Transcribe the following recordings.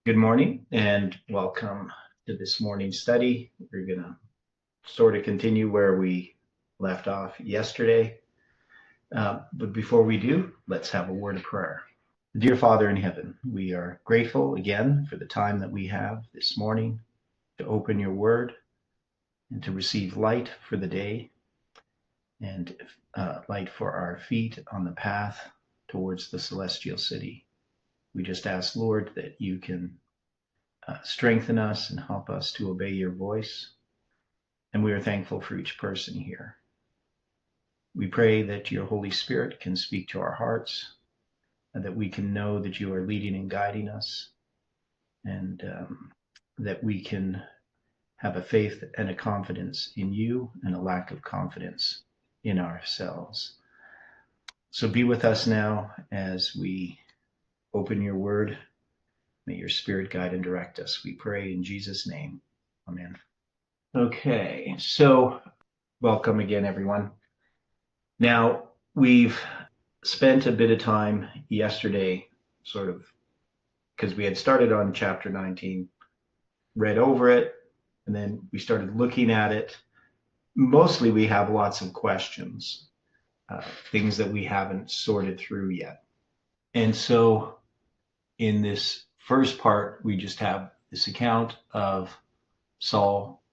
Good morning and welcome to this morning's study. We're going to sort of continue where we left off yesterday. But before we do, let's have a word of prayer. Dear Father in heaven, we are grateful again for the time that we have this morning to open your word and to receive light for the day and light for our feet on the path towards the celestial city. We just ask, Lord, that you can strengthen us and help us to obey your voice. And we are thankful for each person here. We pray that your Holy Spirit can speak to our hearts and that we can know that you are leading and guiding us, and that we can have a faith and a confidence in you and a lack of confidence in ourselves. So be with us now as we open your word. May your Spirit guide and direct us. We pray in Jesus' name. Amen. Okay, so welcome again, everyone. Now, we've spent a bit of time yesterday, sort of, because we had started on chapter 19, read over it, and then we started looking at it. Mostly we have lots of questions, things that we haven't sorted through yet. And so in this first part, we just have this account of Saul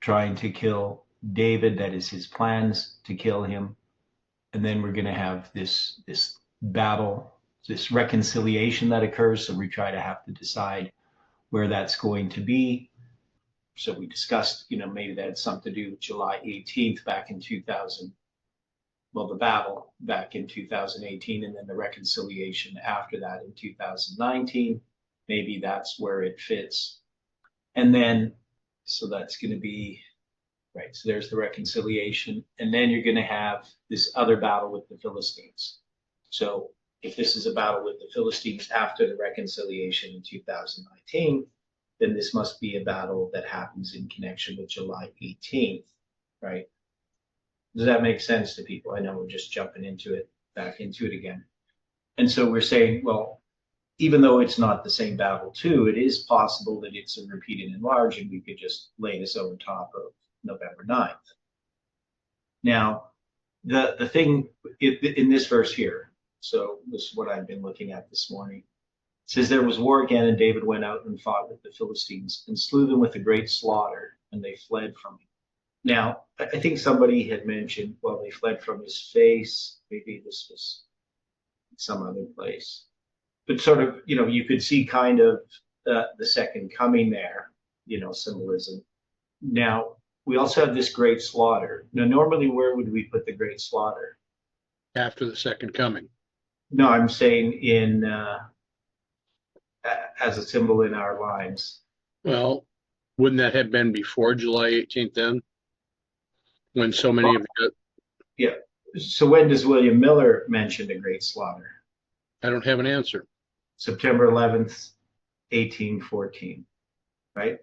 trying to kill David, that is his plans to kill him. And then we're going to have this battle, this reconciliation that occurs. So we try to have to decide where that's going to be. So we discussed, maybe that had something to do with July 18th back in 2000. Well, the battle back in 2018, and then the reconciliation after that in 2019. Maybe that's where it fits. And then, so that's going to be, right, so there's the reconciliation. And then you're going to have this other battle with the Philistines. So if this is a battle with the Philistines after the reconciliation in 2019, then this must be a battle that happens in connection with July 18th, right? Does that make sense to people? I know we're just jumping back into it again. And so we're saying, well, even though it's not the same battle too, it is possible that it's a repeat and enlarge, and we could just lay this over top of November 9th. Now, the thing in this verse here, so this is what I've been looking at this morning. It says, there was war again, and David went out and fought with the Philistines and slew them with a great slaughter, and they fled from him. Now, I think somebody had mentioned, well, they fled from his face. Maybe this was some other place. But sort of, you could see kind of the second coming there, symbolism. Now, we also have this great slaughter. Now, normally, where would we put the great slaughter? After the second coming. No, I'm saying as a symbol in our lives. Well, wouldn't that have been before July 18th then? When so many of you... Yeah. So when does William Miller mention the great slaughter? I don't have an answer. September 11th, 1814, right?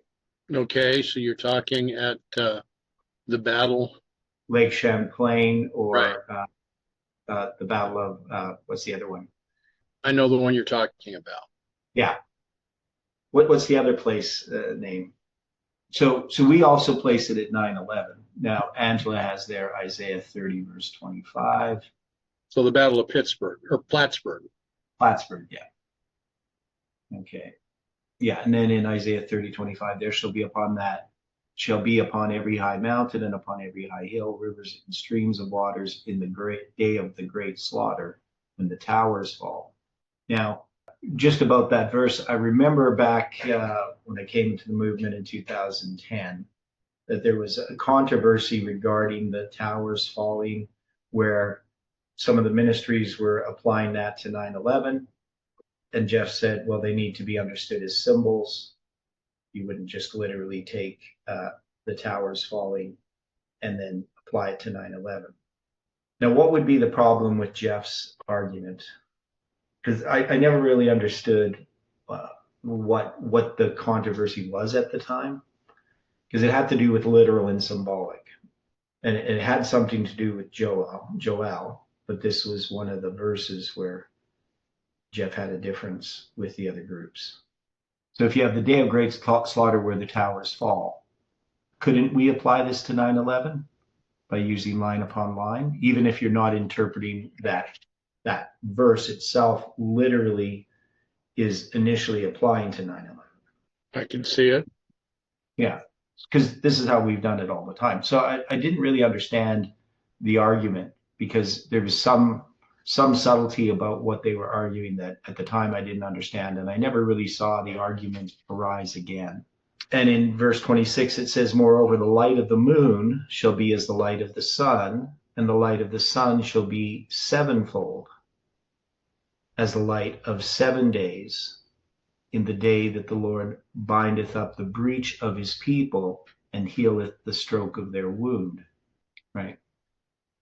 Okay, so you're talking at the battle? Lake Champlain, or right. The Battle of, what's the other one? I know the one you're talking about. Yeah. What's the other place name? So we also place it at 9/11. Now, Angela has there Isaiah 30, verse 25. So the Battle of Pittsburgh, or Plattsburgh. Plattsburgh, yeah. Okay. Yeah, and then in Isaiah 30, 25, there shall be upon every high mountain and upon every high hill, rivers and streams of waters in the great day of the great slaughter, when the towers fall. Now, just about that verse, I remember back when I came into the movement in 2010, that there was a controversy regarding the towers falling, where some of the ministries were applying that to 9/11. And Jeff said, well, they need to be understood as symbols. You wouldn't just literally take the towers falling and then apply it to 9/11. Now, what would be the problem with Jeff's argument? Because I never really understood what the controversy was at the time, because it had to do with literal and symbolic. And it had something to do with Joel, but this was one of the verses where Jeff had a difference with the other groups. So if you have the day of great slaughter where the towers fall, couldn't we apply this to 9/11 by using line upon line, even if you're not interpreting that verse itself literally is initially applying to 9/11? I can see it. Yeah, because this is how we've done it all the time. So I didn't really understand the argument because there was some subtlety about what they were arguing that at the time I didn't understand, and I never really saw the argument arise again. And in verse 26, it says, moreover, the light of the moon shall be as the light of the sun, and the light of the sun shall be sevenfold as the light of 7 days in the day that the Lord bindeth up the breach of his people and healeth the stroke of their wound. Right.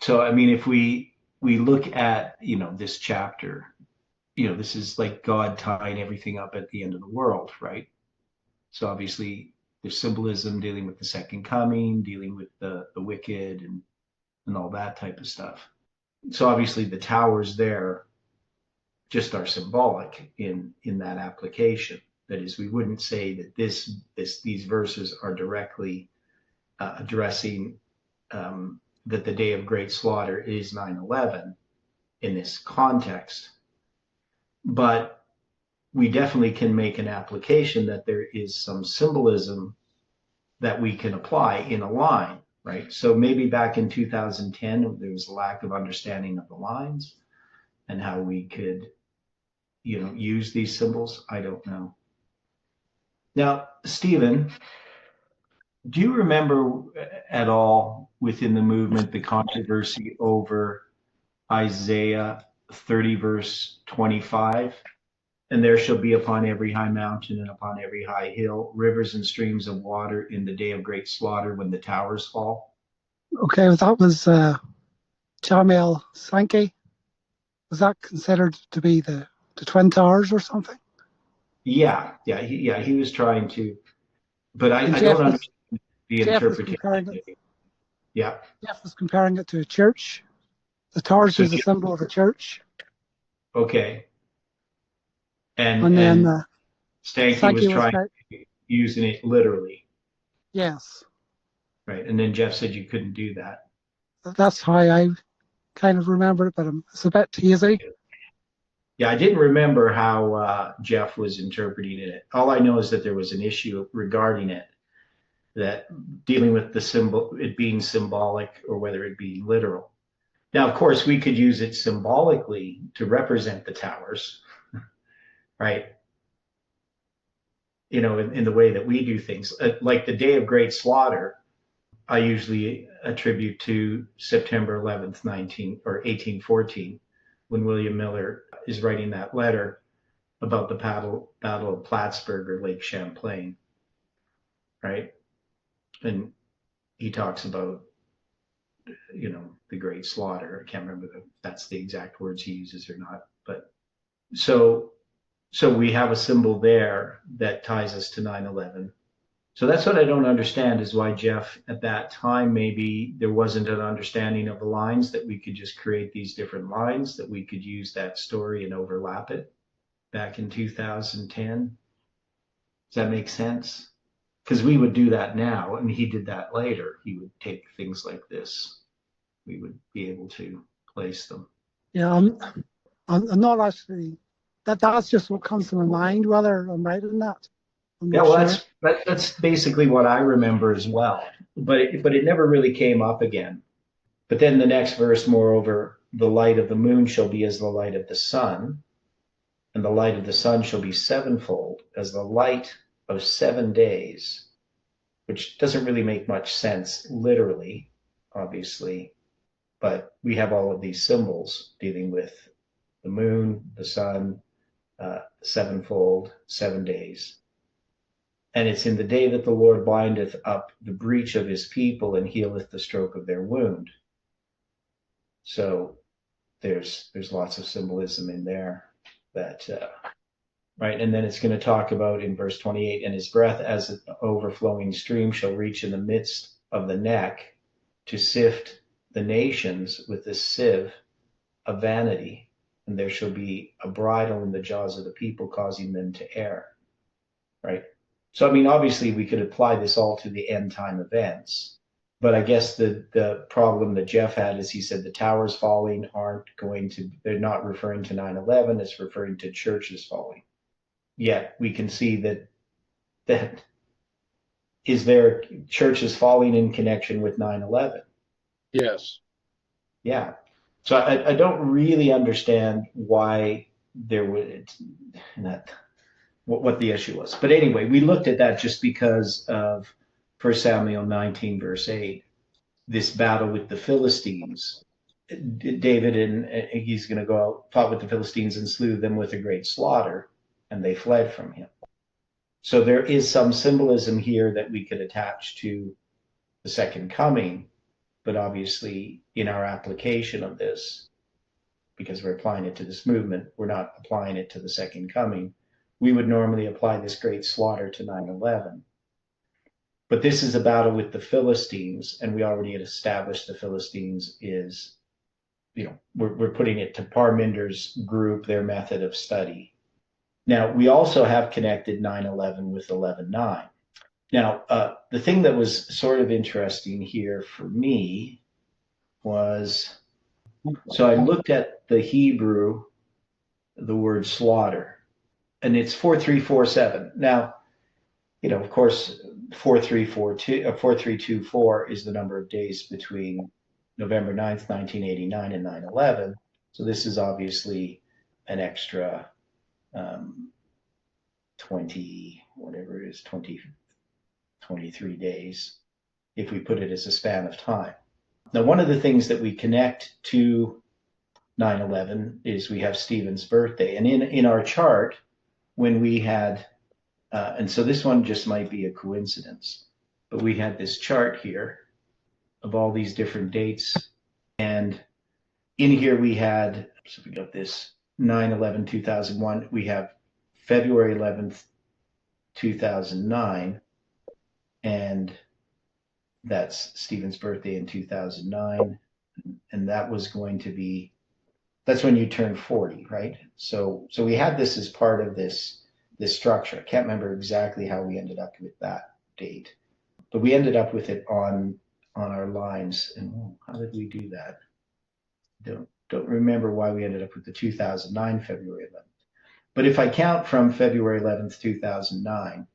So, I mean, if we look at, this chapter, this is like God tying everything up at the end of the world, right? So obviously there's symbolism dealing with the second coming, dealing with the wicked and all that type of stuff. So obviously the towers there just are symbolic in that application. That is, we wouldn't say that these verses are directly addressing that the day of great slaughter is 9/11 in this context. But we definitely can make an application that there is some symbolism that we can apply in a line, right? So maybe back in 2010, there was a lack of understanding of the lines and how we could, use these symbols. I don't know. Now, Stephen, do you remember at all within the movement the controversy over Isaiah 30, verse 25? And there shall be upon every high mountain and upon every high hill rivers and streams of water in the day of great slaughter when the towers fall. Okay, well, that was Jamel Sankey. Was that considered to be the Twin Towers or something? Yeah, he was trying to, but I don't understand the interpretation. Yeah. Jeff was comparing it to a church. The towers is a symbol of a church. Okay. And then Stanky was trying to using it literally. Yes. Right. And then Jeff said you couldn't do that. That's how I kind of remember it, but it's a bit hazy. Yeah, I didn't remember how Jeff was interpreting it. All I know is that there was an issue regarding it, that dealing with the symbol, it being symbolic or whether it be literal. Now, of course, we could use it symbolically to represent the towers, right? In the way that we do things. Like the day of great slaughter, I usually attribute to September 11th, 1814, when William Miller is writing that letter about the Battle of Plattsburgh or Lake Champlain, right? And he talks about, the great slaughter. I can't remember if that's the exact words he uses or not, but so we have a symbol there that ties us to 9/11. So that's what I don't understand, is why Jeff at that time, maybe there wasn't an understanding of the lines, that we could just create these different lines, that we could use that story and overlap it back in 2010. Does that make sense? Because we would do that now, and he did that later. He would take things like this. We would be able to place them. Yeah, I'm not actually. That's just what comes to my mind, whether I'm right in that. Yeah, well, that's basically what I remember as well. But it never really came up again. But then the next verse, moreover, the light of the moon shall be as the light of the sun, and the light of the sun shall be sevenfold as the light of 7 days, which doesn't really make much sense literally, obviously. But we have all of these symbols dealing with the moon, the sun, sevenfold, 7 days. And it's in the day that the Lord bindeth up the breach of his people and healeth the stroke of their wound. So there's lots of symbolism in there that, right? And then it's going to talk about in verse 28, and his breath as an overflowing stream shall reach in the midst of the neck to sift the nations with the sieve of vanity. And there shall be a bridle in the jaws of the people, causing them to err. right? So, I mean, obviously we could apply this all to the end time events, but I guess the problem that Jeff had is he said the towers falling they're not referring to 9/11, it's referring to churches falling. Yet we can see that is there churches falling in connection with 9/11? Yes. Yeah. So I don't really understand why there would that what the issue was. But anyway, we looked at that just because of 1 Samuel 19, verse 8, this battle with the Philistines. David and he's going to go out, fought with the Philistines and slew them with a great slaughter, and they fled from him. So there is some symbolism here that we could attach to the second coming, but obviously in our application of this, because we're applying it to this movement, we're not applying it to the second coming. We would normally apply this great slaughter to 9/11. But this is a battle with the Philistines, and we already had established the Philistines is, we're putting it to Parminder's group, their method of study. Now, we also have connected 9/11 with 11/9. Now, the thing that was sort of interesting here for me was, so I looked at the Hebrew, the word slaughter, and it's 4347. Now, of course, 4324 is the number of days between November 9th, 1989 and 9/11. So this is obviously an extra 20, whatever it is, 23 days, if we put it as a span of time. Now, one of the things that we connect to 9/11 is we have Stephen's birthday. And in our chart, when we had, and so this one just might be a coincidence, but we had this chart here of all these different dates. And in here we had, so we got this 9/11/2001, we have February 11th, 2009, and that's Stephen's birthday in 2009. And that was going to be, that's when you turn 40, right? So we had this as part of this structure. I can't remember exactly how we ended up with that date, but we ended up with it on our lines. And how did we do that? Don't remember why we ended up with the 2009 February 11th. But if I count from February 11th, 2009,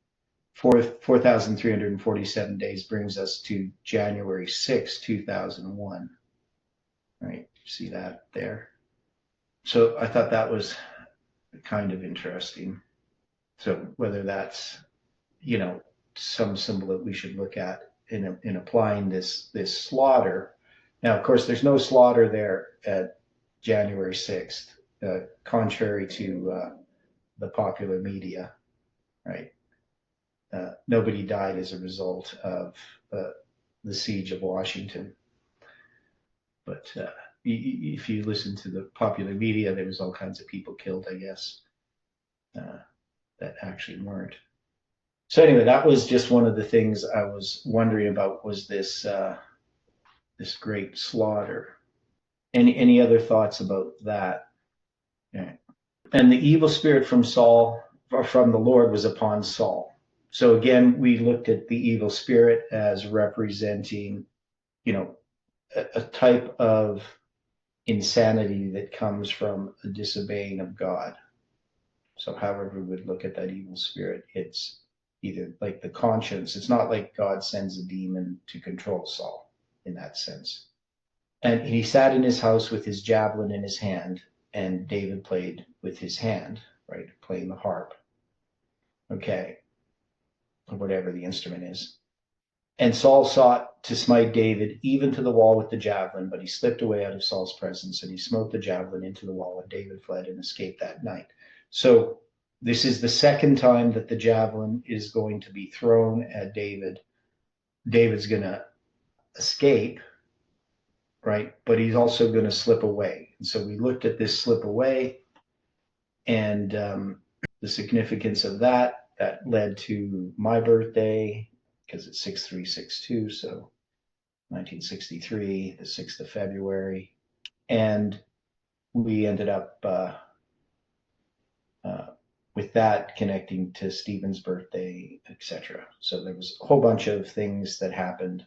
4,347 days brings us to January 6th, 2001. Right? See that there? So I thought that was kind of interesting. So whether that's, some symbol that we should look at in applying this slaughter. Now, of course, there's no slaughter there at January 6th, contrary to the popular media, right? Nobody died as a result of the siege of Washington. But if you listen to the popular media, there was all kinds of people killed, I guess, that actually weren't. So anyway, that was just one of the things I was wondering about, was this great slaughter. Any other thoughts about that? Yeah. And the evil spirit from the Lord was upon Saul. So again, we looked at the evil spirit as representing, a type of insanity that comes from a disobeying of God. So however we would look at that evil spirit, it's either like the conscience. It's not like God sends a demon to control Saul in that sense. And he sat in his house with his javelin in his hand, and David played with his hand, right? Playing the harp. Okay. Or whatever the instrument is. And Saul sought to smite David even to the wall with the javelin, but he slipped away out of Saul's presence, and he smote the javelin into the wall, and David fled and escaped that night. So this is the second time that the javelin is going to be thrown at David. David's going to escape, right? But he's also going to slip away. And so we looked at this slip away and the significance of that led to my birthday, because it's 6362, so 1963, the 6th of February. And we ended up with that connecting to Stephen's birthday, etc. So there was a whole bunch of things that happened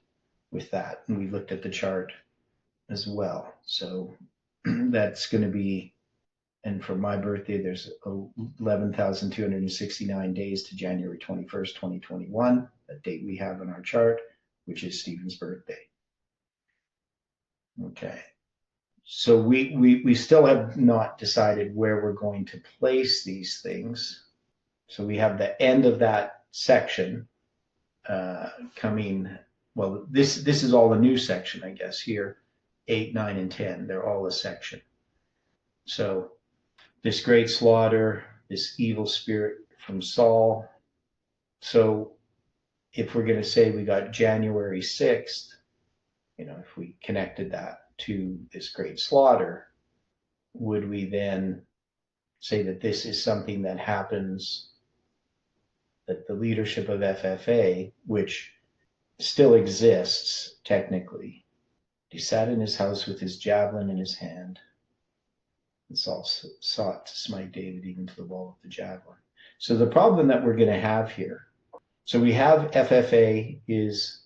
with that. And we looked at the chart as well. So that's going to be, and for my birthday, there's 11,269 days to January 21st, 2021, that date we have on our chart, which is Stephen's birthday. Okay. So we still have not decided where we're going to place these things. So we have the end of that section coming. Well, this is all a new section, I guess, here. 8, 9, and 10. They're all a section. So this great slaughter, this evil spirit from Saul. So if we're going to say we got January 6th, if we connected that to this great slaughter, would we then say that this is something that happens, that the leadership of FFA, which still exists technically, he sat in his house with his javelin in his hand, and Saul sought to smite David even to the wall of the javelin. So the problem that we're going to have here, so we have FFA is,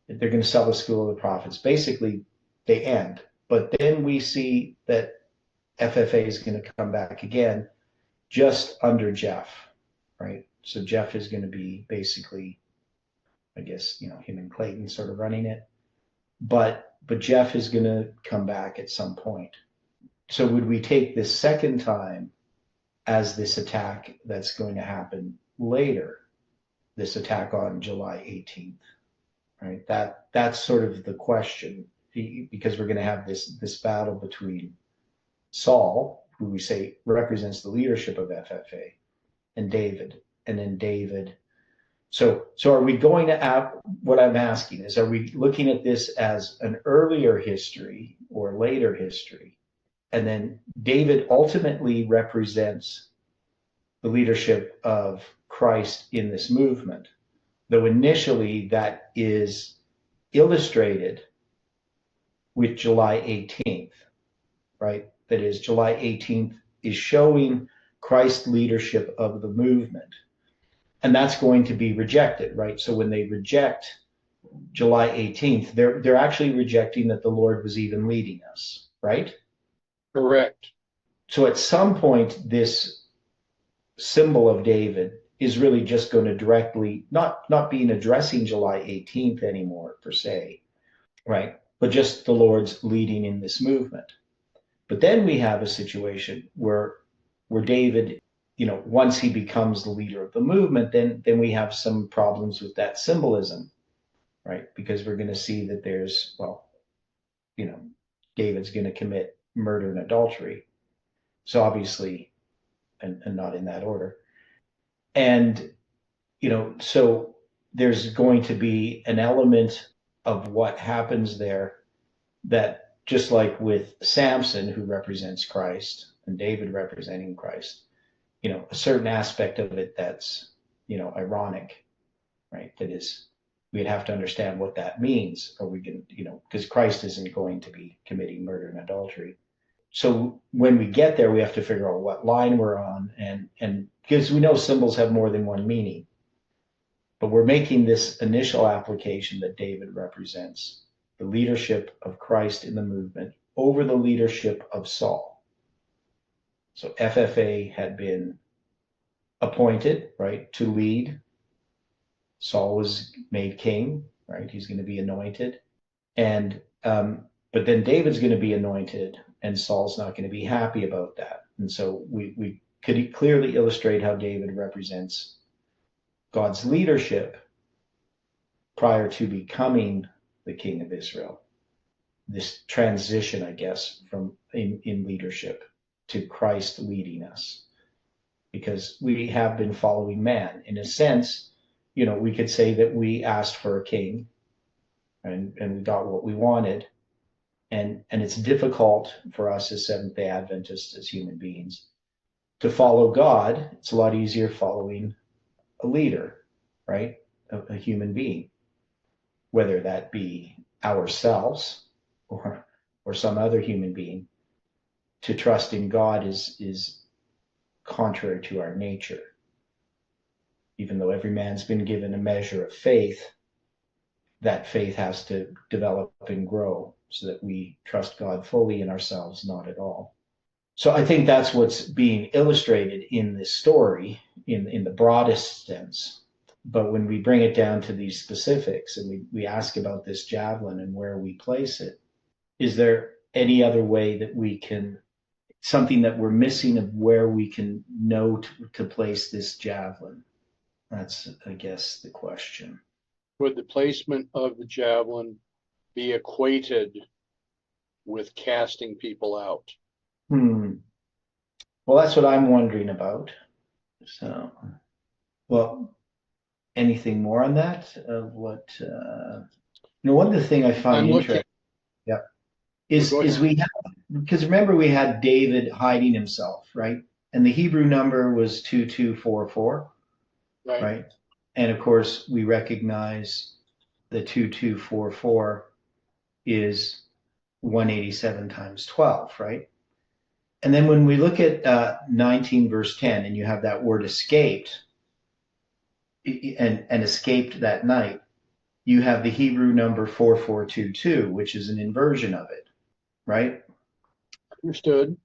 they're going to sell the school of the prophets. Basically, they end. But then we see that FFA is going to come back again just under Jeff, right? So Jeff is going to be basically, I guess, him and Clayton sort of running it. But Jeff is going to come back at some point. So would we take this second time as this attack that's going to happen later, this attack on July 18th, right? That's sort of the question, because we're going to have this battle between Saul, who we say represents the leadership of FFA, and David, and then David. So are we going to what I'm asking is, are we looking at this as an earlier history or later history? And then David ultimately represents the leadership of Christ in this movement, though initially that is illustrated with July 18th, right? That is, July 18th is showing Christ's leadership of the movement. And that's going to be rejected, right? So when they reject July 18th, they're actually rejecting that the Lord was even leading us, right? Correct. So at some point, this symbol of David is really just going to directly, not being addressing July 18th anymore per se, right? But just the Lord's leading in this movement. But then we have a situation where David, once he becomes the leader of the movement, then we have some problems with that symbolism, right? Because we're going to see that there's, David's going to commit murder and adultery. So obviously, and not in that order. And, so there's going to be an element of what happens there that, just like with Samson, who represents Christ, and David representing Christ, a certain aspect of it that's, ironic, right? That is, we'd have to understand what that means, or we can, because Christ isn't going to be committing murder and adultery. So when we get there, we have to figure out what line we're on, and because we know symbols have more than one meaning, but we're making this initial application that David represents the leadership of Christ in the movement over the leadership of Saul. So FFA had been appointed, right, to lead. Saul was made king, right? He's going to be anointed. And, but then David's going to be anointed, and Saul's not going to be happy about that. And so we could clearly illustrate how David represents God's leadership prior to becoming the king of Israel. This transition, I guess, from in leadership to Christ leading us, because we have been following man. In a sense, we could say that we asked for a king, and we got what we wanted. And it's difficult for us as Seventh-day Adventists, as human beings, to follow God. It's a lot easier following a leader, right? A human being, whether that be ourselves or some other human being. To trust in God is contrary to our nature. Even though every man's been given a measure of faith, that faith has to develop and grow so that we trust God fully and ourselves not at all. So I think that's what's being illustrated in this story in the broadest sense. But when we bring it down to these specifics and we ask about this javelin and where we place it, is there any other way that we can, something that we're missing of where we can know to place this javelin? That's, I guess, the question. Would the placement of the javelin be equated with casting people out? Well, that's what I'm wondering about. So, well, anything more on that? Of what? One of the thing I find interesting, is we have, because remember we had David hiding himself, right? And the Hebrew number was 2244, right? And of course, we recognize the 2244 is 187 times 12, right? And then when we look at 19 verse 10, and you have that word escaped, and escaped that night, you have the Hebrew number 4422, which is an inversion of it, right? Understood.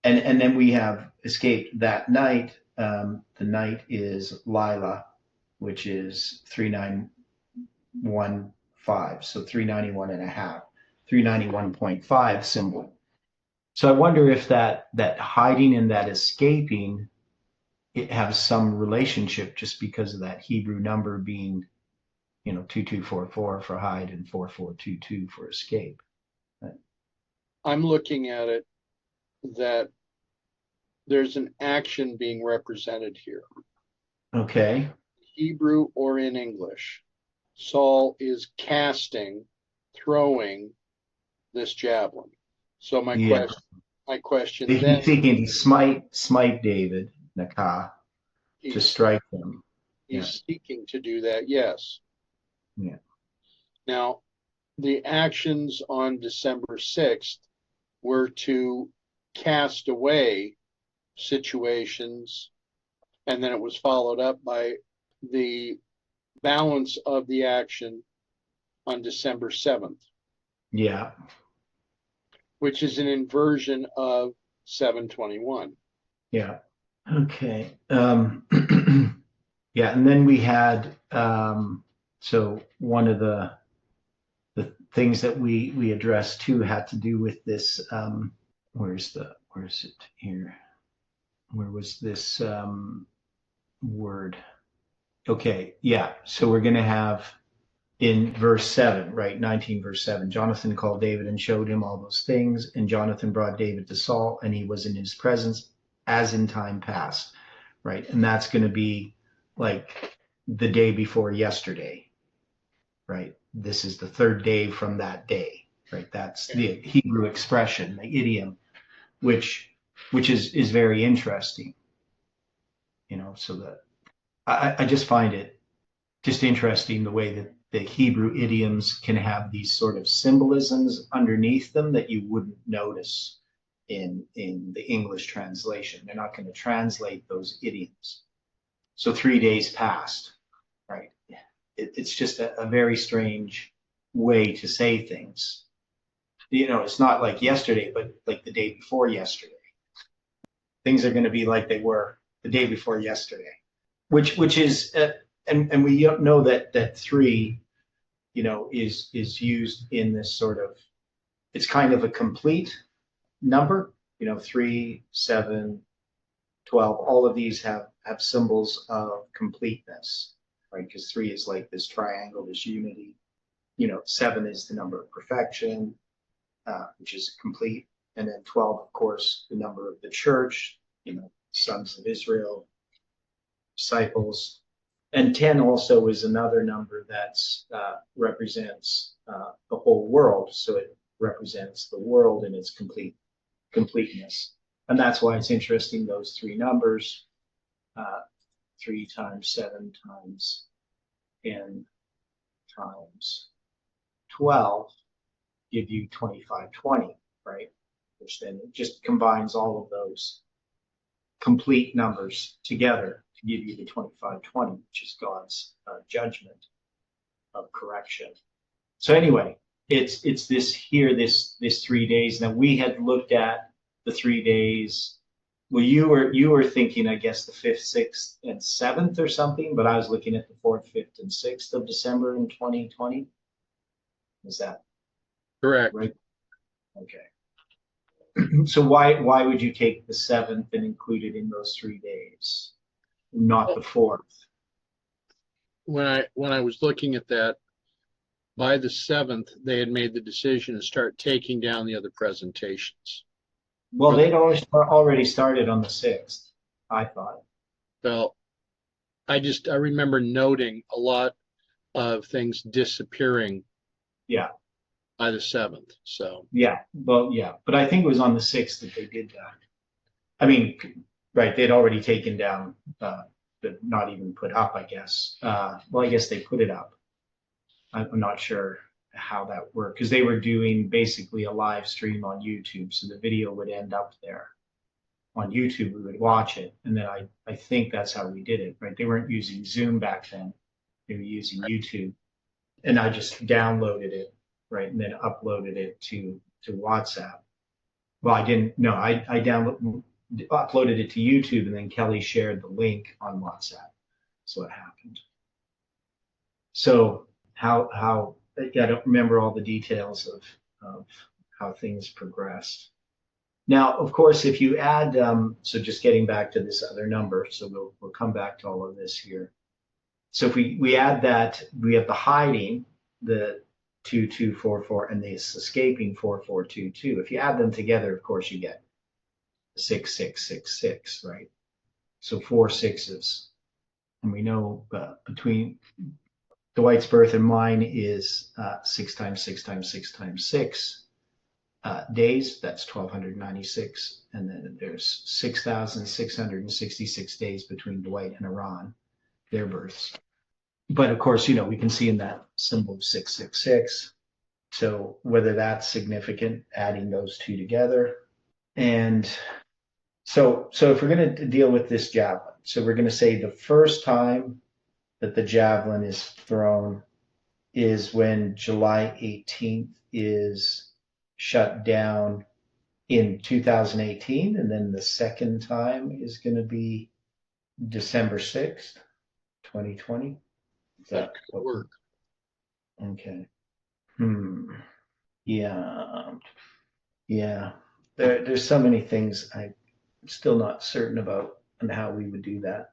And then we have escaped that night. The night is Lila, which is 3915, so 391 and a half, 391.5 symbol. So I wonder if that hiding and that escaping, it has some relationship just because of that Hebrew number being, 2244 for hide and 4422 for escape. Right? I'm looking at it that there's an action being represented here. Okay. Hebrew or in English. Saul is casting, throwing this javelin. So my question he's then, thinking smite David, Nakah, to strike him. He's seeking to do that, yes. Yeah. Now, the actions on December 6th were to cast away situations, and then it was followed up by the balance of the action on December 7th. Yeah. Which is an inversion of 721. Yeah. Okay. Yeah, and then we had so one of the things that we addressed too had to do with this. Where is it here? Where was this word? Okay. Yeah. So we're going to have in verse 7, right? 19 verse 7, Jonathan called David and showed him all those things, and Jonathan brought David to Saul, and he was in his presence as in time past, right? And that's going to be like the day before yesterday, right? This is the third day from that day, right? That's the Hebrew expression, the idiom, which is very interesting, so that I just find it just interesting the way that the Hebrew idioms can have these sort of symbolisms underneath them that you wouldn't notice in the English translation. They're not going to translate those idioms. So 3 days passed, right? It's just a very strange way to say things. It's not like yesterday, but like the day before yesterday. Things are going to be like they were the day before yesterday, which is and we know that 3, is used in this sort of, it's kind of a complete number, 3, 7, 12, all of these have symbols of completeness, right? Because 3 is like this triangle, this unity, 7 is the number of perfection, which is complete. And then 12, of course, the number of the church, sons of Israel, disciples. And 10 also is another number that represents the whole world. So it represents the world in its completeness. And that's why it's interesting, those 3 numbers, 3 times 7 times 10 times 12 give you 2520, right? Which then just combines all of those complete numbers together to give you the 2520, which is God's judgment of correction. So anyway, it's this here, this 3 days. Now we had looked at the 3 days. Well, you were thinking, I guess, the 5th, 6th, and 7th or something, but I was looking at the 4th, 5th, and 6th of December in 2020. Is that Correct. right? Okay. So why would you take the 7th and include it in those 3 days, not the 4th? When I was looking at that, by the 7th, they had made the decision to start taking down the other presentations. Well, they'd already started on the 6th, I thought. Well, I remember noting a lot of things disappearing. Yeah. By the 7th. So. Yeah. Well, yeah. But I think it was on the 6th that they did that. I mean, right. They'd already taken down, but not even put up, I guess. Well, I guess they put it up. I'm not sure how that worked because they were doing basically a live stream on YouTube. So the video would end up there on YouTube. We would watch it. And then I think that's how we did it, right? They weren't using Zoom back then. They were using YouTube. And I just downloaded it, right? And then uploaded it to WhatsApp. Well, I didn't, no, I uploaded it to YouTube and then Kelly shared the link on WhatsApp. That's what happened. So how I don't remember all the details of how things progressed. Now, of course, if you add, so just getting back to this other number, so we'll come back to all of this here. So if we add that, we have the hiding, the 2244, and the escaping 4422. If you add them together, of course, you get 6666, right? So 4 6s. And we know between Dwight's birth and mine is 6 times 6 times 6 times 6 days. That's 1296. And then there's 6,666 days between Dwight and Iran, their births. But of course, we can see in that symbol of 666. So whether that's significant, adding those two together. And so if we're going to deal with this javelin, so we're going to say the first time that the javelin is thrown is when July 18th is shut down in 2018. And then the second time is going to be December 6th, 2020. That could work. Okay. Yeah. There's so many things I'm still not certain about and how we would do that.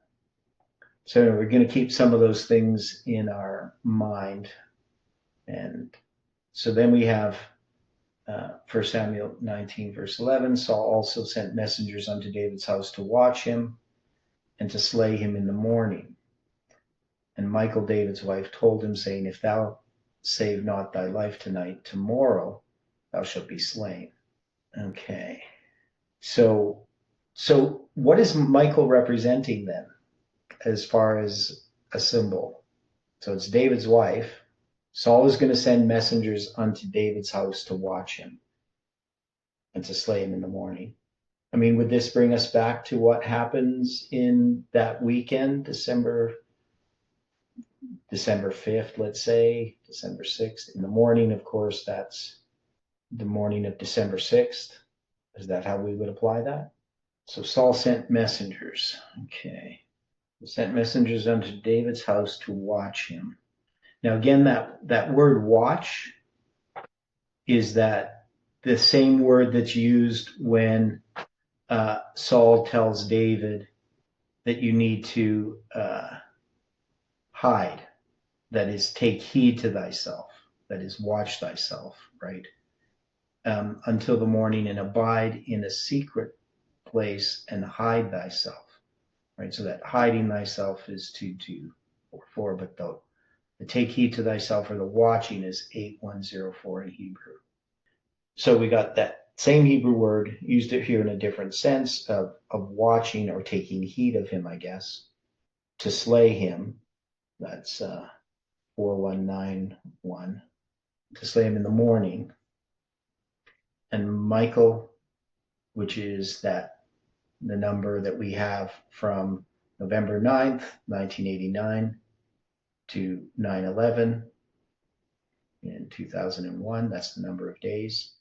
So we're going to keep some of those things in our mind. And so then we have 1 Samuel 19, verse 11. Saul also sent messengers unto David's house to watch him and to slay him in the morning. And Michal, David's wife, told him, saying, if thou save not thy life tonight, tomorrow thou shalt be slain. Okay. So what is Michal representing then, as far as a symbol? So it's David's wife. Saul is going to send messengers unto David's house to watch him and to slay him in the morning. I mean, would this bring us back to what happens in that weekend, December 5th, let's say, December 6th? In the morning, of course, that's the morning of December 6th. Is that how we would apply that? So Saul sent messengers. Okay. He sent messengers unto David's house to watch him. Now, again, that word watch is that the same word that's used when Saul tells David that you need to hide. That is, take heed to thyself. That is, watch thyself, right? Until the morning, and abide in a secret place and hide thyself, right? So that hiding thyself is 2244, but the take heed to thyself, or the watching, is 8104 in Hebrew. So we got that same Hebrew word, used it here in a different sense of watching or taking heed of him, I guess, to slay him. That's 4191, to slay him in the morning. And Michal, which is that the number that we have from November 9th, 1989 to 9/11 in 2001. That's the number of days.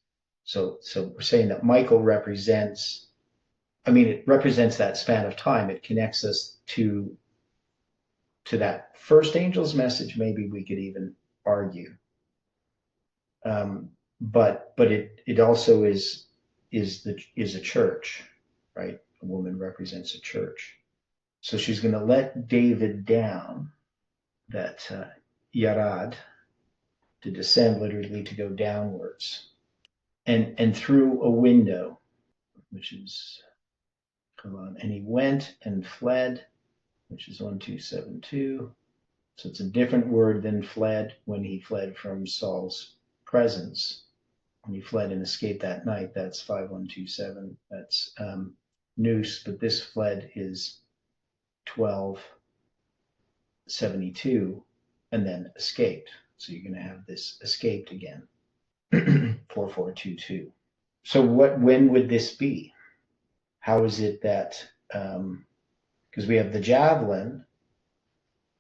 So we're saying that Michael represents, it represents that span of time. It connects us to that first angel's message. Maybe we could even argue. But it also is a church, right? A woman represents a church. So she's going to let David down, that yarad, to descend, literally to go downwards, and through a window, which is, hold on, and he went and fled, which is 1272. So it's a different word than fled when he fled from Saul's presence. When he fled and escaped that night, that's 5127. That's noose, but this fled is 1272 and then escaped. So you're going to have this escaped again, 4422. So when would this be? How is it that, because we have the javelin,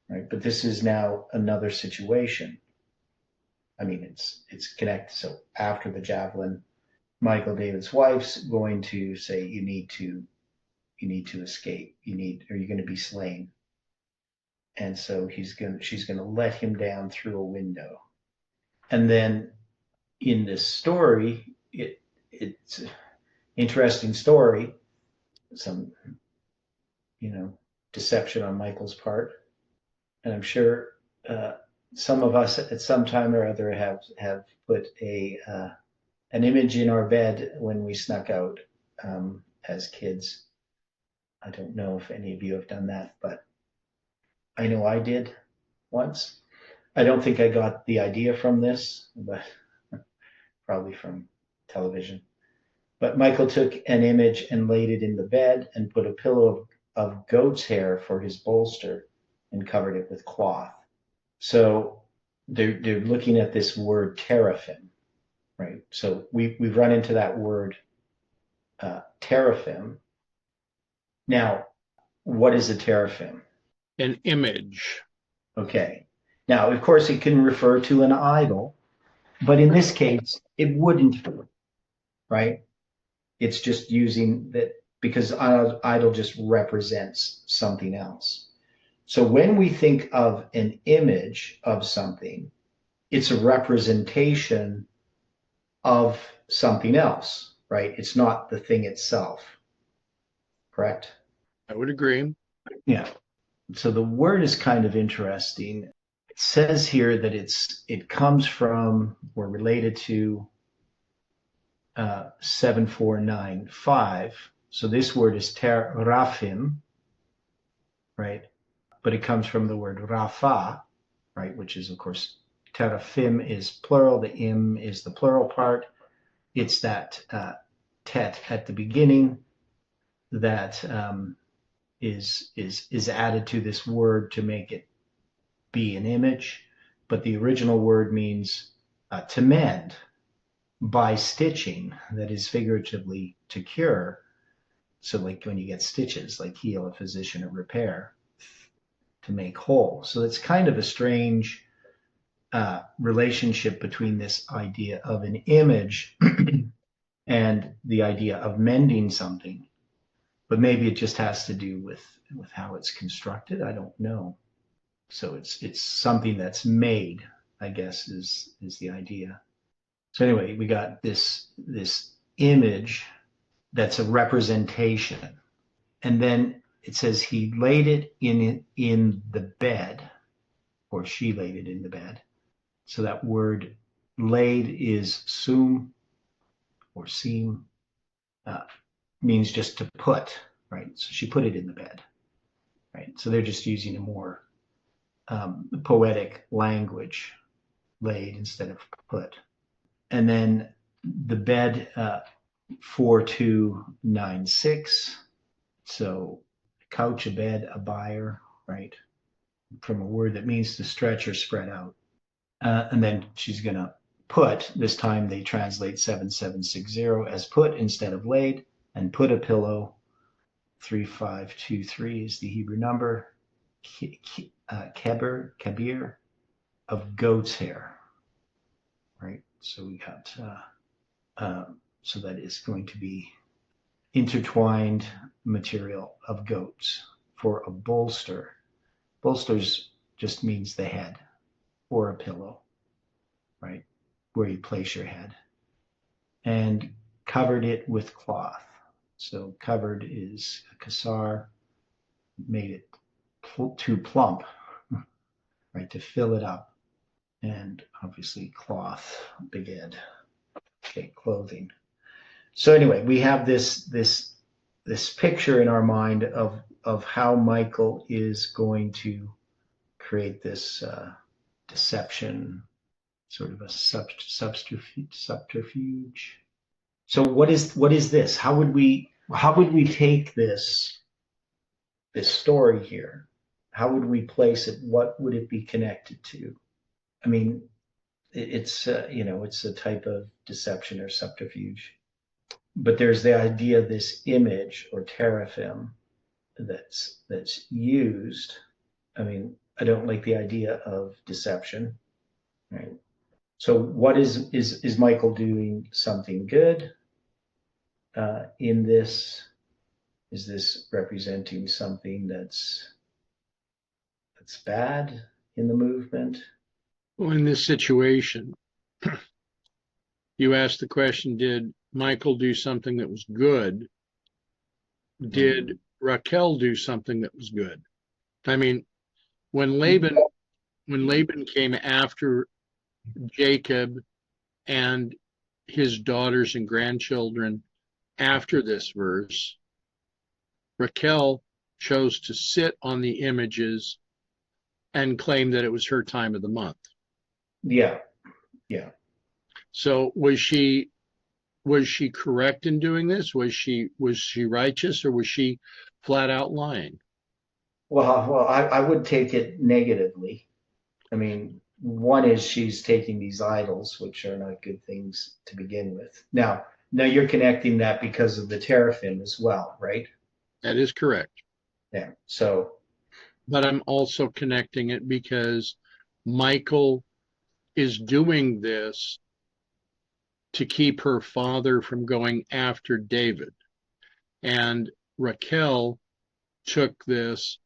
right? But this is now another situation. It's connected. So after the javelin, Michael, David's wife's going to say, you need to escape. Or you're going to be slain. And so she's going to let him down through a window. And then in this story, it's an interesting story. Some, deception on Michael's part. And I'm sure some of us at some time or other have put an image in our bed when we snuck out as kids. I don't know if any of you have done that, but I know I did once. I don't think I got the idea from this, but probably from television. But Michael took an image and laid it in the bed and put a pillow of goat's hair for his bolster and covered it with cloth. So they're looking at this word teraphim, right? So we've run into that word teraphim. Now, what is a teraphim? An image. Okay. Now, of course, it can refer to an idol, but in this case, it wouldn't, right? It's just using that because idol just represents something else. So when we think of an image of something, it's a representation of something else, right? It's not the thing itself. Correct? I would agree. Yeah. So the word is kind of interesting. It says here that it comes from or related to 7495. So this word is teraphim, right? But it comes from the word rapha, right? Which is, of course, teraphim is plural. The im is the plural part. It's that tet at the beginning that is added to this word to make it be an image. But the original word means to mend by stitching, that is figuratively to cure. So like when you get stitches, like heal, a physician, or repair, to make whole. So it's kind of a strange relationship between this idea of an image and the idea of mending something. But maybe it just has to do with how it's constructed. I don't know. So it's something that's made, I guess, is the idea. So anyway, we got this image that's a representation. And then it says he laid it in the bed, or she laid it in the bed. So that word laid is sum or seem, means just to put, right? So she put it in the bed, right? So they're just using a more poetic language, laid instead of put. And then the bed 4296. So couch, a bed, a bier, right? From a word that means to stretch or spread out. And then she's going to put, this time they translate 7760 as put instead of laid, and put a pillow 3523 is the Hebrew number. Kabir of goat's hair, right? So we got, so that is going to be intertwined material of goats for a bolster. Bolsters just means the head or a pillow, right? Where you place your head. And covered it with cloth. So covered is a kasar, made it too plump, right, to fill it up. And obviously cloth, beged, okay, clothing. So anyway, we have this picture in our mind of how Michael is going to create this deception, sort of a subterfuge. So what is this? How would we take this story here? How would we place it? What would it be connected to? I mean, it's it's a type of deception or subterfuge. But there's the idea of this image or teraphim that's used. I mean, I don't like the idea of deception, right? So what is Michael doing something good in this? Is this representing something that's bad in the movement? Well, in this situation, you asked the question, did Michael do something that was good? Did Raquel do something that was good? I mean, when Laban came after Jacob and his daughters and grandchildren after this verse, Raquel chose to sit on the images and claim that it was her time of the month. Yeah. So was she correct in doing this? Was she righteous, or was she flat out lying? Well, I would take it negatively. I mean, one is she's taking these idols, which are not good things to begin with. Now you're connecting that because of the teraphim as well, right? That is correct. Yeah. So, but I'm also connecting it because Michael is doing this to keep her father from going after David. And Raquel took this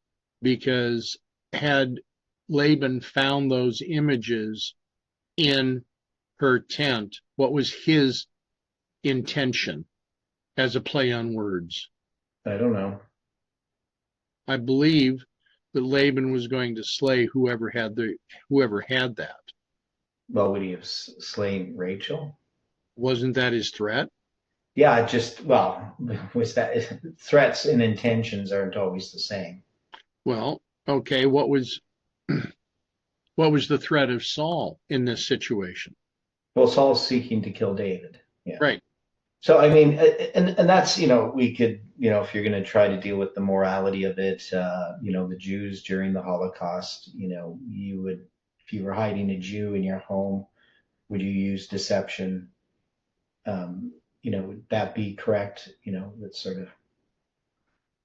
because had Laban found those images in her tent, what was his intention as a play on words? I don't know. I believe that Laban was going to slay whoever had that. Well, would he have slain Rachel? Wasn't that his threat? Yeah, was that threats and intentions aren't always the same. Well, okay, what was the threat of Saul in this situation? Well, Saul's seeking to kill David. Yeah. Right. So, I mean, and that's, we could, if you're going to try to deal with the morality of it, the Jews during the Holocaust, you would, if you were hiding a Jew in your home, would you use deception? Would that be correct? That's sort of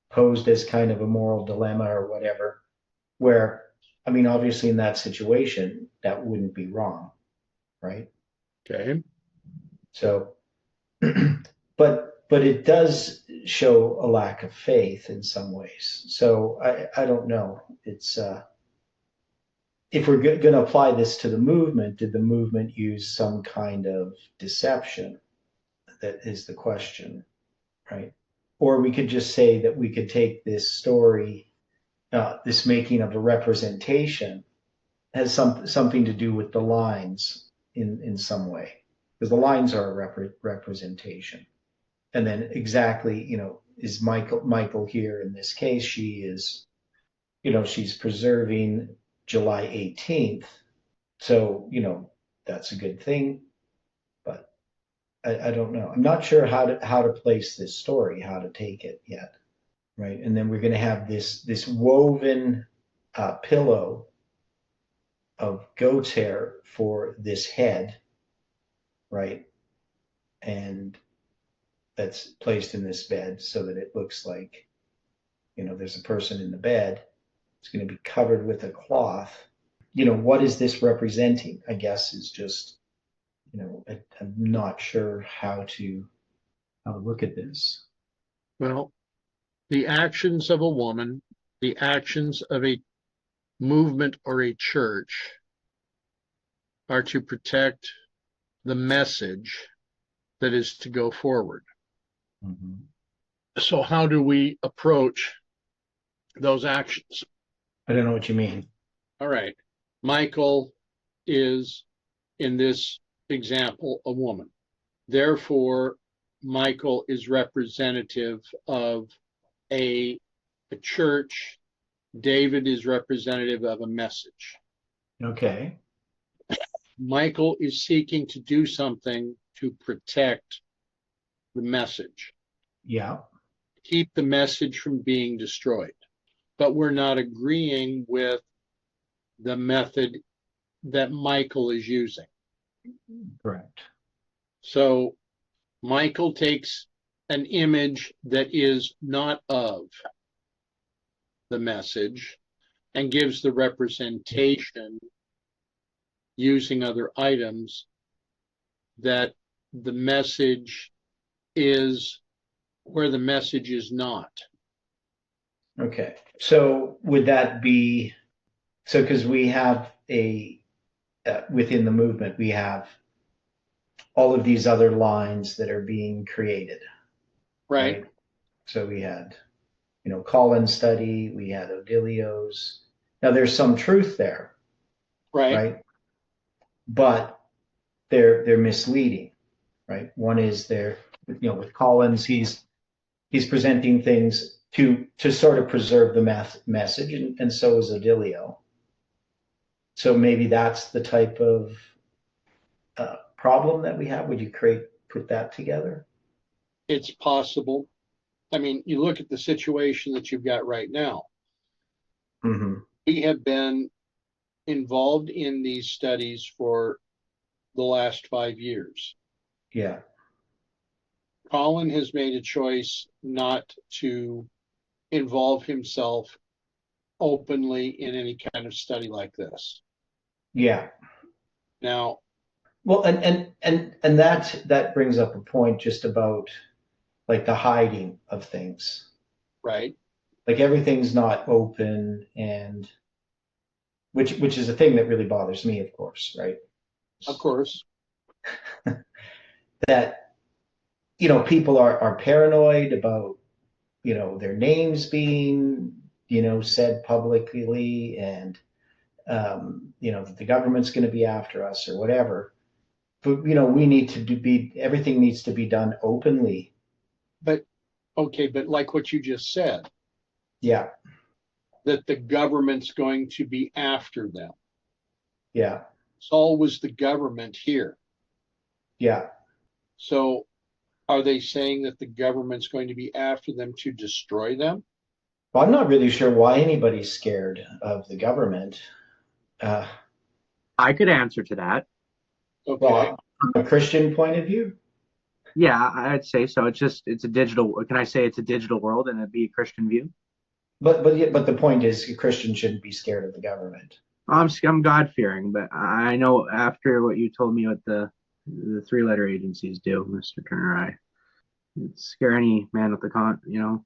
posed as kind of a moral dilemma or whatever, where, I mean, obviously in that situation, that wouldn't be wrong, right? Okay. So, but it does show a lack of faith in some ways. So I don't know. It's if we're going to apply this to the movement, did the movement use some kind of deception? That is the question, right? Or we could just say that we could take this story, this making of a representation, has something to do with the lines in some way, because the lines are a representation. And then exactly, is Michael here in this case? She is, she's preserving July 18th. So, that's a good thing. But I don't know. I'm not sure how to place this story, how to take it yet. Right. And then we're going to have this woven pillow of goat's hair for this head. Right. And that's placed in this bed so that it looks like there's a person in the bed. It's going to be covered with a cloth. What is this representing? I guess is just, I'm not sure how to look at this. Well, the actions of a woman, the actions of a movement or a church are to protect the message that is to go forward. Mm-hmm. So how do we approach those actions? I don't know what you mean. All right. Michael is, in this example, a woman. Therefore, Michael is representative of a church. David is representative of a message. Okay. Michael is seeking to do something to protect the message. Yeah. Keep the message from being destroyed. But we're not agreeing with the method that Michael is using. Correct. So Michael takes an image that is not of the message and gives the representation using other items that the message is where the message is not. Okay. So would that be, so because we have within the movement, we have all of these other lines that are being created. Right. So we had, Collins study, we had Odilio's. Now there's some truth there, right? But they're misleading, right? One is with Collins, he's presenting things to sort of preserve the message, and so is Odilio. So maybe that's the type of problem that we have. Would you put that together? It's possible. I mean, you look at the situation that you've got right now. Mm-hmm. We have been involved in these studies for the last 5 years. Yeah. Colin has made a choice not to involve himself openly in any kind of study like this. Yeah. Now, well, and that brings up a point just about like the hiding of things. Right. Like everything's not open, and which is a thing that really bothers me, of course, right? Of course. That people are paranoid about their names being said publicly, and that the government's going to be after us or whatever. But we need to everything needs to be done openly. But okay, but like what you just said. Yeah. That the government's going to be after them. Yeah. It's always the government here. Yeah. So are they saying that the government's going to be after them to destroy them? Well, I'm not really sure why anybody's scared of the government. I could answer to that. Okay. Well, from a Christian point of view? Yeah, I'd say so. It's a digital, can I say it's a digital world and it'd be a Christian view? But the point is, a Christian shouldn't be scared of the government. I'm God-fearing, but I know after what you told me what the three-letter agencies do, Mr. Turner, it'd scare any man with the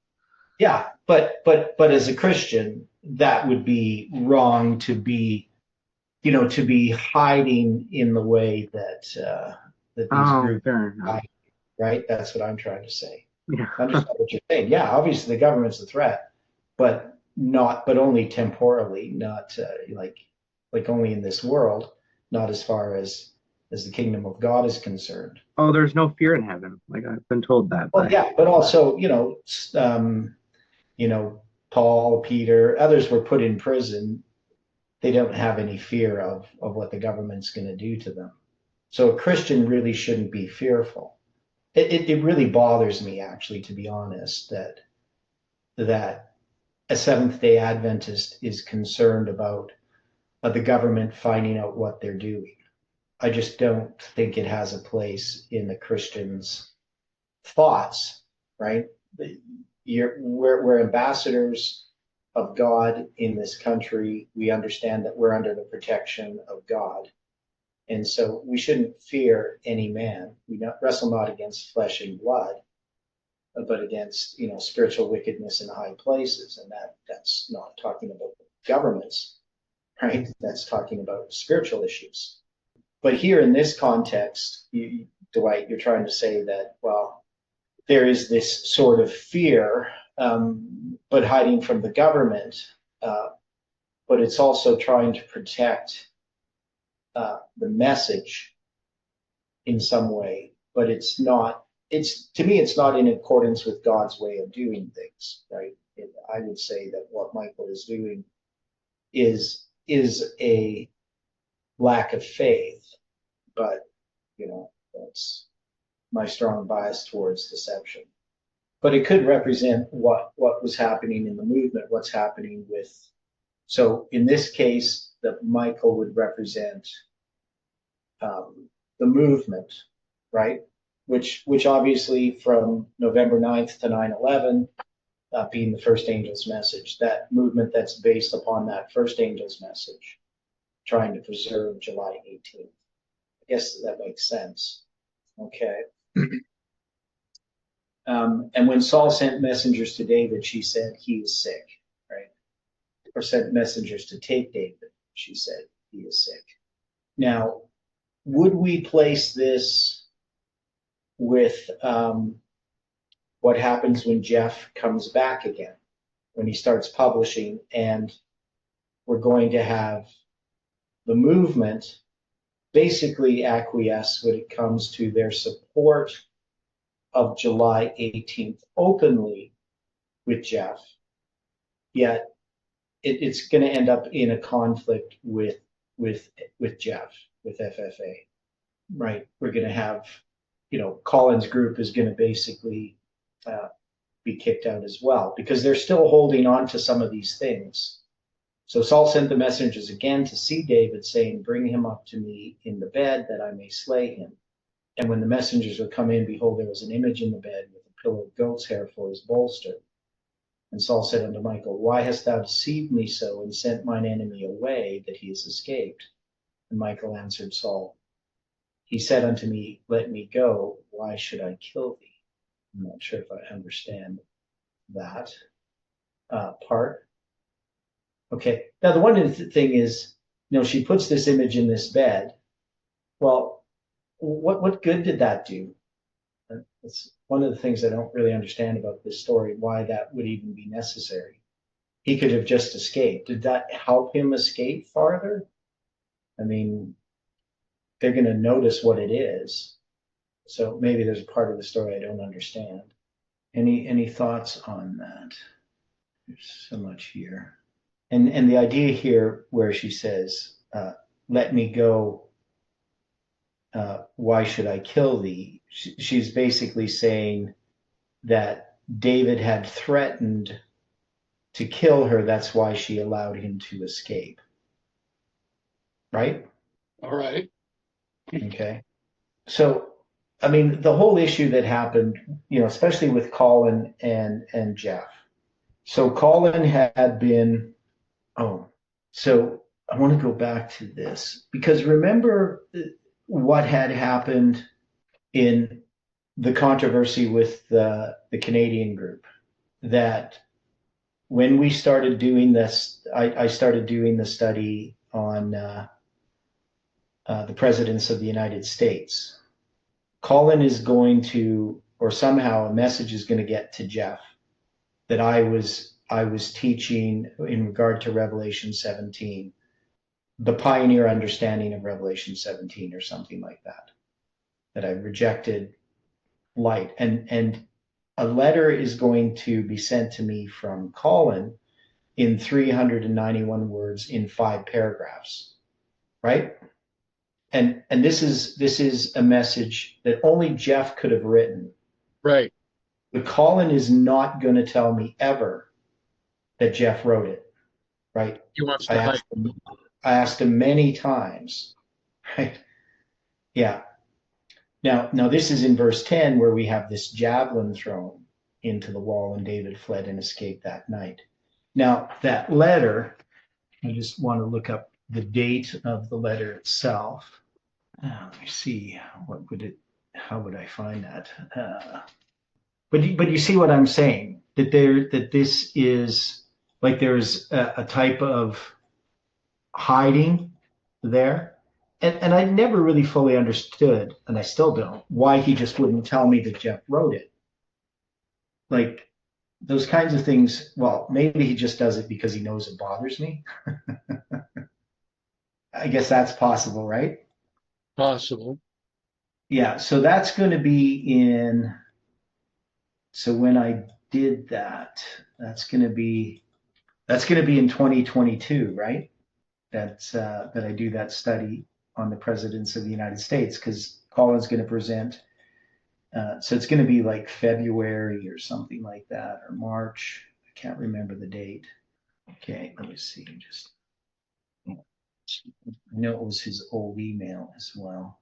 Yeah, but as a Christian, that would be wrong to be, to be hiding in the way that these groups hide, right? That's what I'm trying to say. Yeah. I understand what you're saying. Yeah, obviously the government's a threat, but only temporally, not like only in this world, not as far as the kingdom of God is concerned. Oh, there's no fear in heaven. Like I've been told that. Well, yeah, but also, Paul, Peter, others were put in prison. They don't have any fear of what the government's going to do to them. So a Christian really shouldn't be fearful. It really bothers me, actually, to be honest, that a Seventh-day Adventist is concerned about the government finding out what they're doing. I just don't think it has a place in the Christian's thoughts, right? we're ambassadors of God in this country. We understand that we're under the protection of God. And so we shouldn't fear any man. We wrestle not against flesh and blood, but against, spiritual wickedness in high places. And that's not talking about governments, right? That's talking about spiritual issues. But here in this context, Dwight, you're trying to say that, well, there is this sort of fear, but hiding from the government, but it's also trying to protect the message in some way, but it's not, to me, it's not in accordance with God's way of doing things, right? I would say that what Michael is doing is a lack of faith, but, that's my strong bias towards deception. But it could represent what was happening in the movement, what's happening with, so in this case, that Michael would represent the movement, right? Which obviously from November 9th to 9/11, being the first angel's message, that movement that's based upon that first angel's message, trying to preserve July 18th. I guess that makes sense. Okay. And when Saul sent messengers to David, she said he is sick, right? Or sent messengers to take David, she said he is sick. Now, would we place this with what happens when Jeff comes back again, when he starts publishing, and we're going to have the movement basically acquiesce when it comes to their support of July 18th openly with Jeff, yet it's going to end up in a conflict with Jeff, with FFA, right? We're going to have, Colin's group is going to basically be kicked out as well, because they're still holding on to some of these things. So Saul sent the messengers again to see David, saying, bring him up to me in the bed that I may slay him. And when the messengers would come in, behold, there was an image in the bed with a pillow of goat's hair for his bolster. And Saul said unto Michael, why hast thou deceived me so, and sent mine enemy away, that he has escaped? And Michael answered Saul, he said unto me, let me go, why should I kill thee? I'm not sure if I understand that part. Okay, now the one thing is, she puts this image in this bed. Well, what good did that do? That's one of the things I don't really understand about this story, why that would even be necessary. He could have just escaped. Did that help him escape farther? I mean, they're going to notice what it is. So maybe there's a part of the story I don't understand. Any thoughts on that? There's so much here. And the idea here where she says, let me go, why should I kill thee? She's basically saying that David had threatened to kill her. That's why she allowed him to escape. Right? All right. Okay. So, I mean, the whole issue that happened, especially with Colin and Jeff. So Colin had been, so I want to go back to this, because remember what had happened in the controversy with the Canadian group, that when we started doing this, I started doing the study on the presidents of the United States. Colin is going to, or somehow a message is going to get to Jeff that I was teaching in regard to Revelation 17, the pioneer understanding of Revelation 17 or something like that I rejected light. And a letter is going to be sent to me from Colin in 391 words in 5 paragraphs, right? And this is a message that only Jeff could have written. Right. But Colin is not going to tell me ever that Jeff wrote it, right? He wants to hide. I asked him many times, right? Yeah. Now this is in verse 10 where we have this javelin thrown. into the wall, and David fled and escaped that night. Now, that letter, I just want to look up the date of the letter itself. Let me see, how would I find that? But you see what I'm saying, that this is like there's a type of hiding there. And I never really fully understood, and I still don't, why he just wouldn't tell me that Jeff wrote it. Like those kinds of things, well, maybe he just does it because he knows it bothers me. I guess that's possible, right? Possible. Yeah, so that's going to be so when I did that, that's going to be in 2022, right? That I do that study on the presidents of the United States, because Colin's going to present. So it's going to be like February or something like that, or March. I can't remember the date. Okay, let me see. I know it was his old email as well.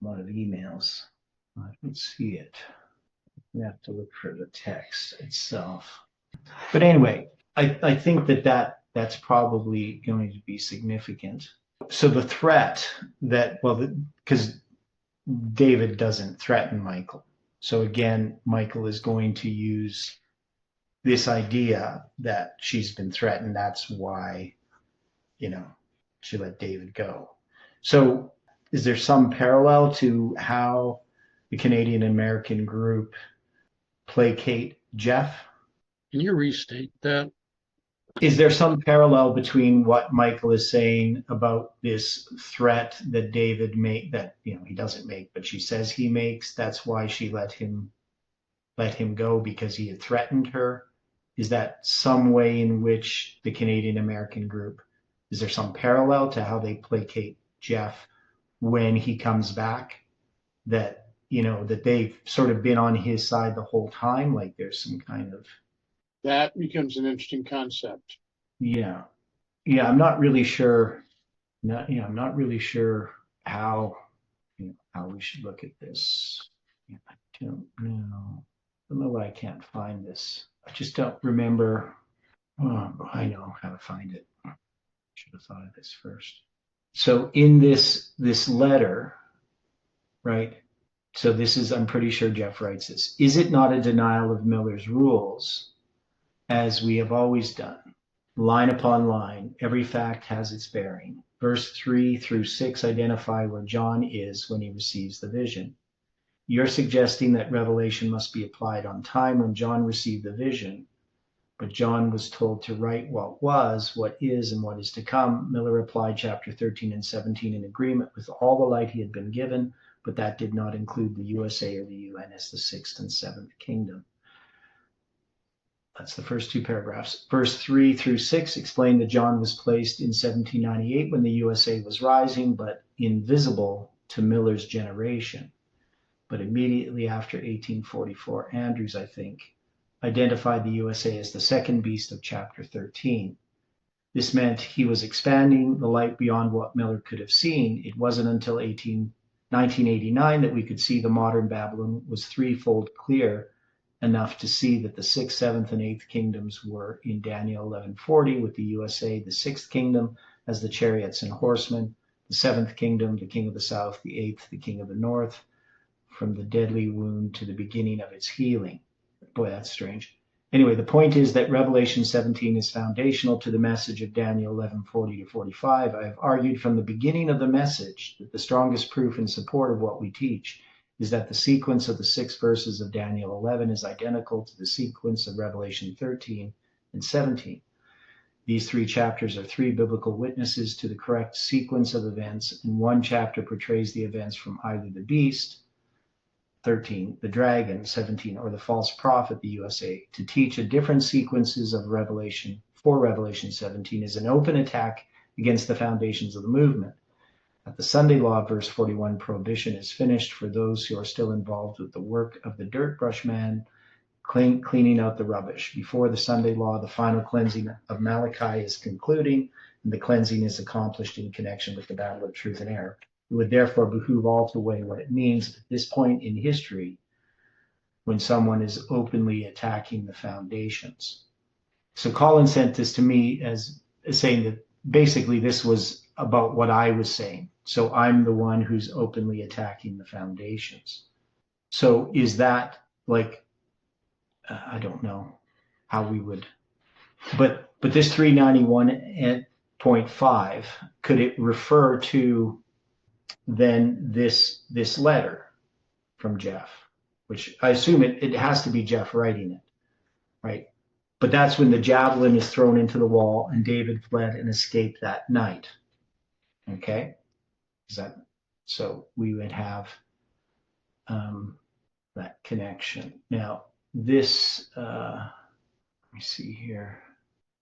A lot of emails. I don't see it. We have to look for the text itself. But anyway, I think that's probably going to be significant. So the threat because David doesn't threaten Michael. So again, Michael is going to use this idea that she's been threatened. That's why, she let David go. So is there some parallel to how the Canadian American group placate Jeff? Can you restate that? Is there some parallel between what Michael is saying about this threat that David that he doesn't make, but she says he makes? That's why she let him go, because he had threatened her. Is that some way in which the Canadian American group, is there some parallel to how they placate Jeff when he comes back? That that they've sort of been on his side the whole time, like there's some kind of. That becomes an interesting concept. Yeah, I'm not really sure. I'm not really sure how how we should look at this. I don't know. I don't know why I can't find this. I just don't remember. Oh, I know how to find it. Should have thought of this first. So in this letter, right? So this is, I'm pretty sure Jeff writes this. Is it not a denial of Miller's rules, as we have always done? Line upon line, every fact has its bearing. Verse 3 through 6 identify where John is when he receives the vision. You're suggesting that revelation must be applied on time when John received the vision, but John was told to write what was, what is, and what is to come. Miller applied chapter 13 and 17 in agreement with all the light he had been given, but that did not include the USA or the UN as the sixth and seventh kingdom. That's the first two paragraphs. Verse 3 through 6 explain that John was placed in 1798 when the USA was rising, but invisible to Miller's generation. But immediately after 1844, Andrews, I think, identified the USA as the second beast of chapter 13. This meant he was expanding the light beyond what Miller could have seen. It wasn't until 1989 that we could see the modern Babylon was threefold clear enough to see that the sixth, seventh, and eighth kingdoms were in Daniel 11:40, with the USA, the sixth kingdom, as the chariots and horsemen, the seventh kingdom, the king of the south, the eighth, the king of the north, from the deadly wound to the beginning of its healing. Boy, that's strange. Anyway, the point is that Revelation 17 is foundational to the message of Daniel 11:40 to 45. I have argued from the beginning of the message that the strongest proof in support of what we teach is that the sequence of the 6 verses of Daniel 11 is identical to the sequence of Revelation 13 and 17. These 3 chapters are 3 biblical witnesses to the correct sequence of events, and one chapter portrays the events from either the beast, 13, the dragon, 17, or the false prophet, the USA. To teach a different sequences of Revelation for Revelation 17 is an open attack against the foundations of the movement. At the Sunday law, verse 41, prohibition is finished for those who are still involved with the work of the dirt brush man, cleaning out the rubbish. Before the Sunday law, the final cleansing of Malachi is concluding, and the cleansing is accomplished in connection with the battle of truth and error. It would therefore behoove all to weigh what it means at this point in history when someone is openly attacking the foundations. So Colin sent this to me as saying that basically this was about what I was saying. So I'm the one who's openly attacking the foundations. So is that like, I don't know how we would, but this 391.5, could it refer to then this letter from Jeff, which I assume it has to be Jeff writing it, right? But that's when the javelin is thrown into the wall and David fled and escaped that night. Okay? So we would have that connection. Now, this, let me see here.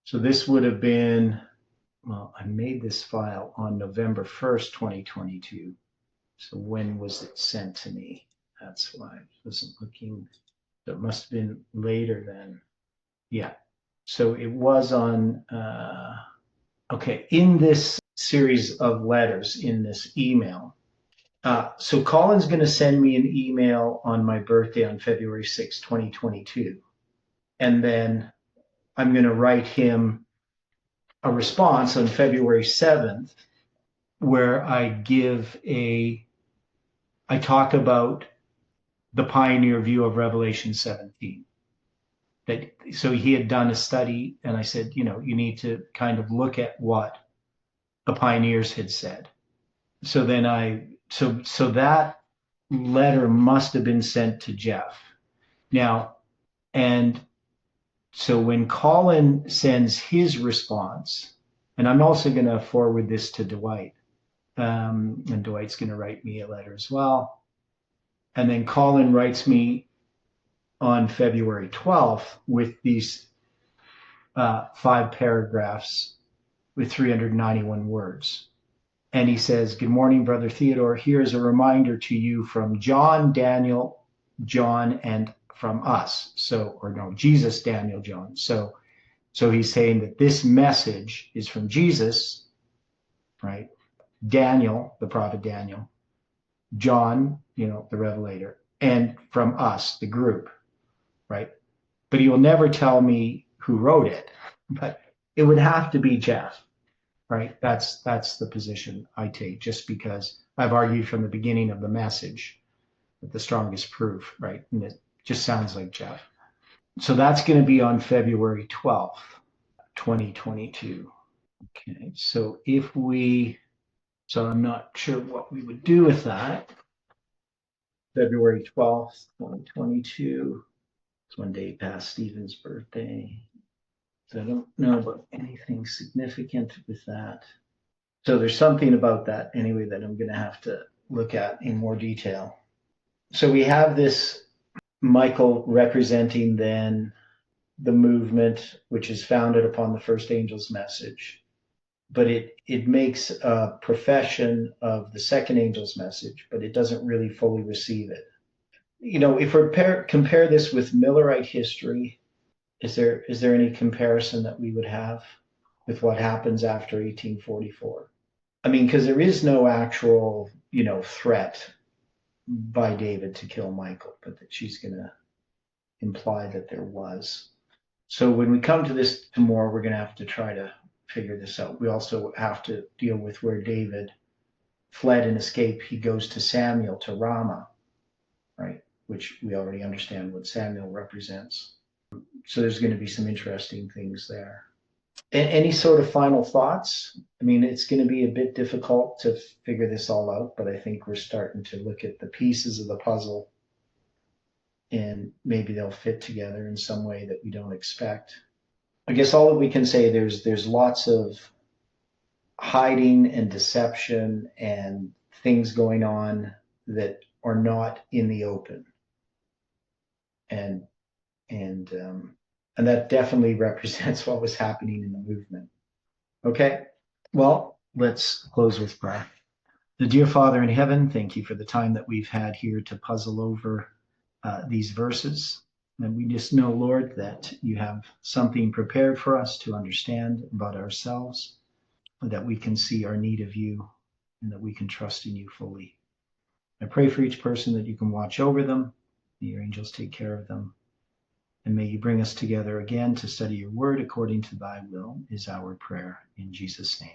So this would have been, well, I made this file on November 1st, 2022. So when was it sent to me? That's why I wasn't looking. So it must have been later then. Yeah. So it was on, okay, in this series of letters, in this email. So Colin's going to send me an email on my birthday on February 6, 2022. And then I'm going to write him a response on February 7th where I talk about the pioneer view of Revelation 17. So he had done a study, and I said, you need to kind of look at what the pioneers had said. So then so that letter must have been sent to Jeff. Now, and so when Colin sends his response, and I'm also going to forward this to Dwight, and Dwight's going to write me a letter as well. And then Colin writes me on February 12th with these 5 paragraphs with 391 words. And he says, "Good morning, Brother Theodore. Here is a reminder to you from John, Daniel, John, and from us." Jesus, Daniel, John. So he's saying that this message is from Jesus, right? Daniel, the prophet Daniel, John, the revelator, and from us, the group, right? But he will never tell me who wrote it, but it would have to be Jeff, right? That's the position I take, just because I've argued from the beginning of the message that the strongest proof, right? And it just sounds like Jeff. So that's going to be on February 12th, 2022. Okay, so I'm not sure what we would do with that. February 12th, 2022. It's one day past Stephen's birthday. So I don't know about anything significant with that. So there's something about that anyway that I'm going to have to look at in more detail. So we have this Michael representing then the movement, which is founded upon the first angel's message. But it makes a profession of the second angel's message, but it doesn't really fully receive it. If we compare this with Millerite history, is there any comparison that we would have with what happens after 1844? I mean, because there is no actual, threat by David to kill Michael, but that she's going to imply that there was. So when we come to this tomorrow, we're going to have to try to figure this out. We also have to deal with where David fled and escaped. He goes to Samuel, to Ramah, right? Which we already understand what Samuel represents. So there's going to be some interesting things there. Any sort of final thoughts? I mean, it's going to be a bit difficult to figure this all out, but I think we're starting to look at the pieces of the puzzle, and maybe they'll fit together in some way that we don't expect. I guess all that we can say, there's lots of hiding and deception and things going on that are not in the open. And that definitely represents what was happening in the movement. Okay, well, let's close with prayer. The dear Father in heaven, thank you for the time that we've had here to puzzle over these verses. And we just know, Lord, that you have something prepared for us to understand about ourselves, that we can see our need of you, and that we can trust in you fully. I pray for each person that you can watch over them, May your angels take care of them. And may you bring us together again to study your word according to thy will, is our prayer. In Jesus' name,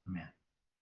amen.